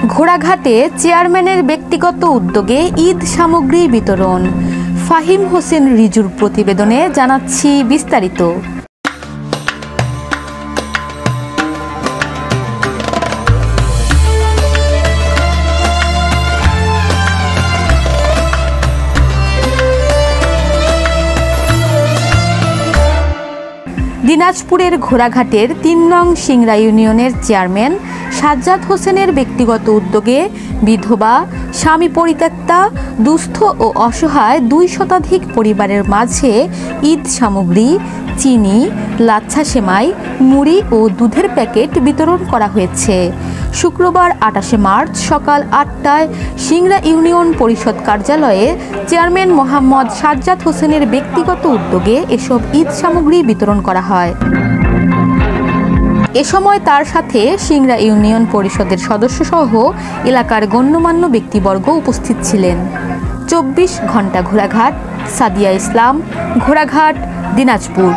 ঘোড়াঘাটে চেয়ারম্যানের ব্যক্তিগত উদ্যোগে ঈদ সামগ্রী বিতরণ। ফাহিম হোসেন রিজুর প্রতিবেদনে জানাচ্ছি বিস্তারিত। দিনাজপুরের ঘোড়াঘাটের ৩ নং সিংড়া ইউনিয়নের চেয়ারম্যান সাজ্জাদ হোসেনের ব্যক্তিগত উদ্যোগে বিধবা, স্বামী পরিত্যক্তা, দুস্থ ও অসহায় ২ শতাধিক পরিবারের মাঝে ঈদ সামগ্রী, চিনি, লাচ্ছা সেমাই, মুড়ি ও দুধের প্যাকেট বিতরণ করা হয়েছে। শুক্রবার ২৮ মার্চ সকাল ৮টায় সিংড়া ইউনিয়ন পরিষদ কার্যালয়ে চেয়ারম্যান মোহাম্মদ সাজ্জাদ হোসেনের ব্যক্তিগত উদ্যোগে এসব ঈদ সামগ্রী বিতরণ করা হয়। এ সময় তার সাথে সিংড়া ইউনিয়ন পরিষদের সদস্যসহ এলাকার গণ্যমান্য ব্যক্তিবর্গ উপস্থিত ছিলেন। ২৪ ঘণ্টা ঘোড়াঘাট, সাদিয়া ইসলাম, ঘোড়াঘাট, দিনাজপুর।